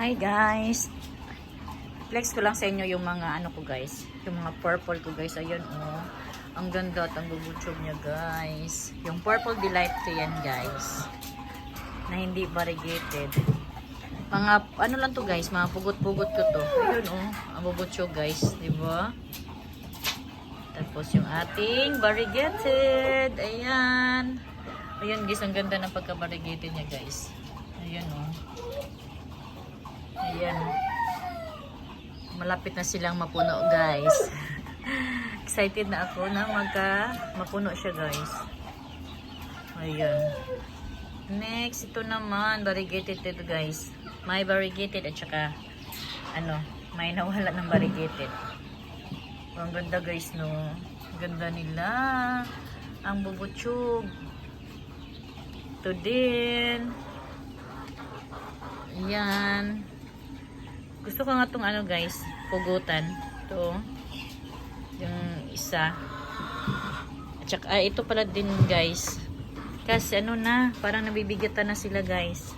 Hi guys, flex ko lang sa inyo yung mga ano ko guys, yung mga purple ko guys. Ayun oh, ang ganda at ang bubutsog niya guys. Yung purple delight ko yan guys, na hindi variegated. Mga ano lang to guys, mga pugot-pugot ko to. Ayun oh, ang bubutsog guys, diba? Tapos yung ating variegated, ayan. Ayan guys, ang ganda ng pagka-variegated niya guys. Ayan oh. Ayan. Malapit na silang mapuno guys. Excited na ako na mapuno siya guys. Ayan. Next, ito naman variegated ito guys. May variegated at saka ano, may nawala ng variegated. Ang ganda guys no. Ang ganda nila. Ang bubutsog. Ito din. Ayan. Gusto ko nga itong ano guys, pugutan. Ito. Yung isa. At saka, ito pala din guys. Kasi ano na, parang nabibigatan na sila guys.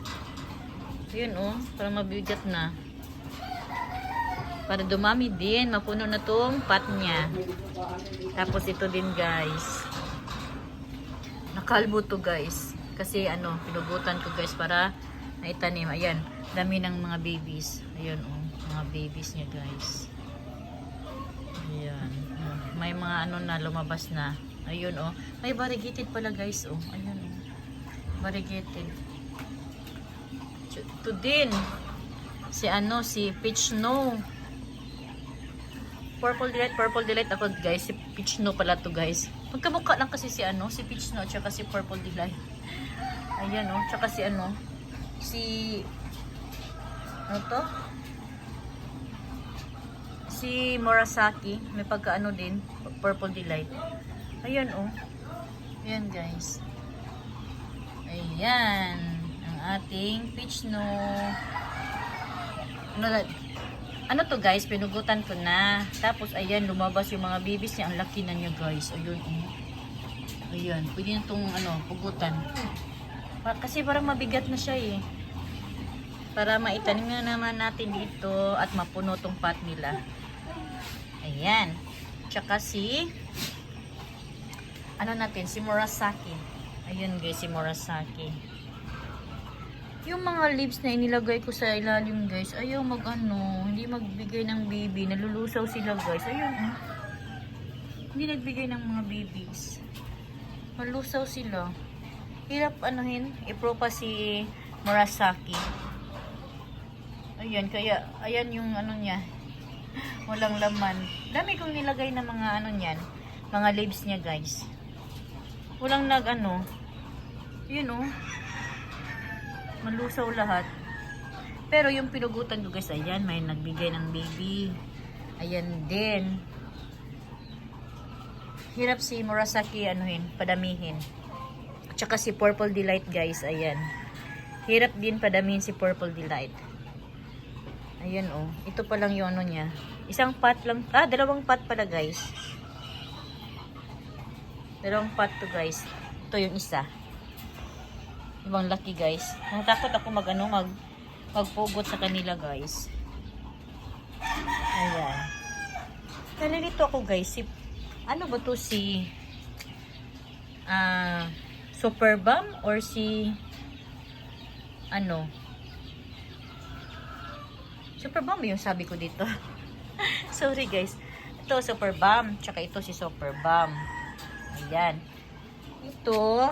Yun oh, parang mabibigat na. Para dumami din, mapuno na tong pot niya. Tapos ito din guys. Nakalbo to guys. Kasi ano, pinugutan ko guys para naitanim. Ayan, dami ng mga babies. Ayan oh, mga babies niya guys. Ayan. May mga ano na lumabas na. Ayun oh. May variegated pala guys oh. Ayan oh. Variegated. Ito din. Si ano, si Peach Snow. Purple Delight ako guys. Si Peach Snow pala to guys. Magkamukha lang kasi si ano, si Peach Snow at saka si Purple Delight. Ayan oh. Tsaka si ano, si ano to? Si Murasaki, may pagkaano din, Purple Delight. Ayan oh. Ayan guys. Ayan ang ating Peach Snow. Ano to guys, pinugutan ko na. Tapos ayan, lumabas yung mga babies niya. Ang laki na niya guys. Ayun oh. Ayan, pwede na itong ano, pugutan. Kasi parang mabigat na siya eh. Para maitanim na naman natin dito at mapuno tong pot nila. Ayan. Tsaka si ano natin, si Murasaki. Ayan guys, si Murasaki. Yung mga leaves na inilagay ko sa ilalim guys, ayaw mag-ano, hindi magbigay ng baby. Nalulusaw sila guys. Ayun oh. Hindi nagbigay ng mga babies. Malusaw sila. Hirap anuhin, ipropa si Murasaki. Ayan, kaya, ayan yung ano niya. Walang laman. Dami kong nilagay na mga ano niyan. Mga leaves niya guys. Walang nag-ano. Yun oh. Malusaw lahat. Pero yung pinugutan ko guys, ayan, may nagbigay ng baby. Ayan din. Hirap si Murasaki anuhin, padamihin. At saka si Purple Delight guys, ayan. Hirap din padamihin si Purple Delight. Ayan oh. Ito pa lang yung ano niya. Isang pot lang. Dalawang pot pala guys. Dalawang pot to guys. Ito yung isa. Ibang laki guys. Natakot ako magpugot sa kanila guys. Ayan. Nalilito ako guys. Ano ba to si Super Bomb or si ano? Super Bomb yung sabi ko dito. Sorry guys. Ito Super Bomb. Tsaka ito si Super Bomb. Ayan. Ito.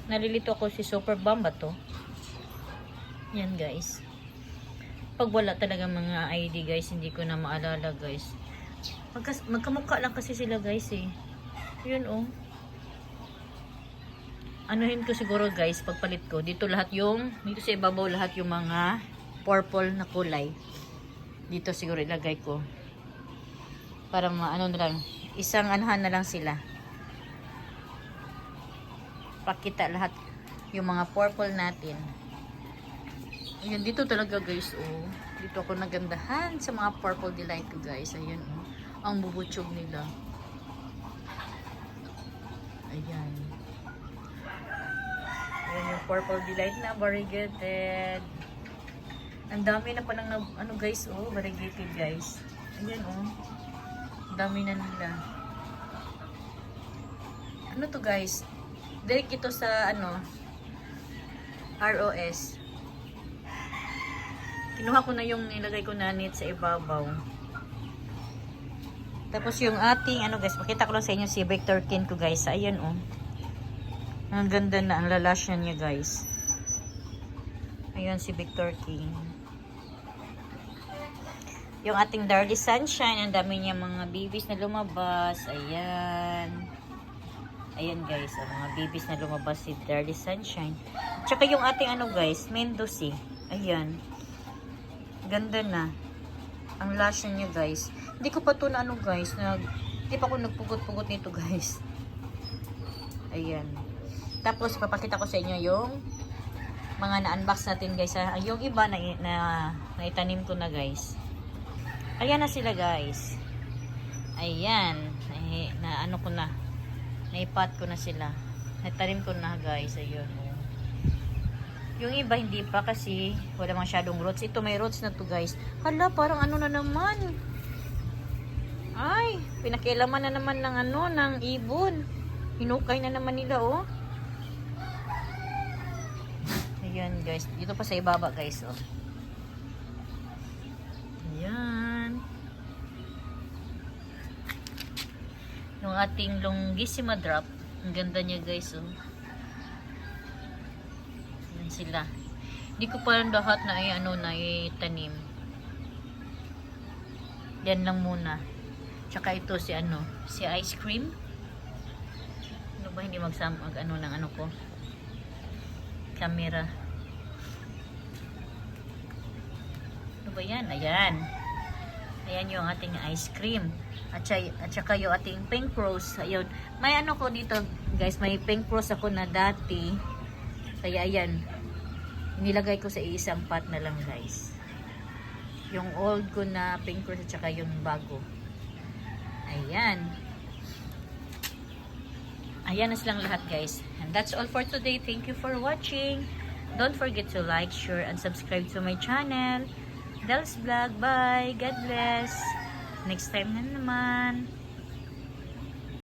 Nalilito ako si Super Bomb ba to? Yan guys. Pag wala talaga mga ID guys, hindi ko na maalala guys. Magkamukha lang kasi sila guys eh. Yun oh. Anuhin ko siguro guys, pagpalit ko. Dito lahat yung, dito sa ibabaw lahat yung mga purple na kulay. Dito siguro ilagay ko. Para ano na lang, isang anahan na lang sila. Pakita lahat yung mga purple natin. Ayan, dito talaga guys oh. Dito ako nagandahan sa mga Purple Delight ko guys. Ayan oh. Ang bubutsog nila. Ayan. Ayan yung Purple Delight na variegated. Ang dami na palang ano guys, oh, variegated guys. Ayan oh. Ang dami na nila. Ano to guys? Direct ito sa ano ROS. Kinuha ko na yung nilagay ko na nit sa ibabaw. Tapos yung ating ano guys, makita ko lang sa inyo si Victor Kin ko guys. Ayan oh. Ang ganda na ang lalasyan niya guys. Ayan si Victor King. Yung ating Darly Sunshine, ang dami niya mga babies na lumabas. Ayan. Ayan guys, ang mga babies na lumabas si Darly Sunshine. Tsaka yung ating ano guys, Mendozi. Ayan. Ganda na. Ang lasyan niya guys. Hindi ko pa to na ano guys, hindi pa ako nagpugot-pugot nito guys. Ayan. Tapos papakita ko sa inyo yung mga na-unbox natin guys. Yung iba na itanim ko na guys. Ayan na sila guys. Ayan. Na ano ko na. Naipat ko na sila. Naitanim ko na guys. Ayun. Yung iba hindi pa kasi wala masyadong roots. Ito may roots na to guys. Hala, parang ano na naman. Ay, pinakialaman na naman ng ano, ng ibon. Hinukay na naman nila oh. Ayan guys. Dito pa sa ibaba guys oh. Ayan. Yung ating Longissima drop. Ang ganda niya guys oh. Ayan sila. Hindi ko pa lahat na itanim. Yan lang muna. Tsaka ito si ano, si ice cream. Ano ba hindi ng ano ko? Camera. Ano ba yan? Ayan. Ayan yung ating ice cream. At saka yung ating pink rose. Ayun. May ano ko dito, guys. May pink rose ako na dati. Kaya ayan. Nilagay ko sa isang pot na lang, guys. Yung old ko na pink rose at saka yung bago. Ayan. Ayan na silang lahat, guys. And that's all for today. Thank you for watching. Don't forget to like, share, and subscribe to my channel. Del's Vlog. Bye. God bless. Next time na naman.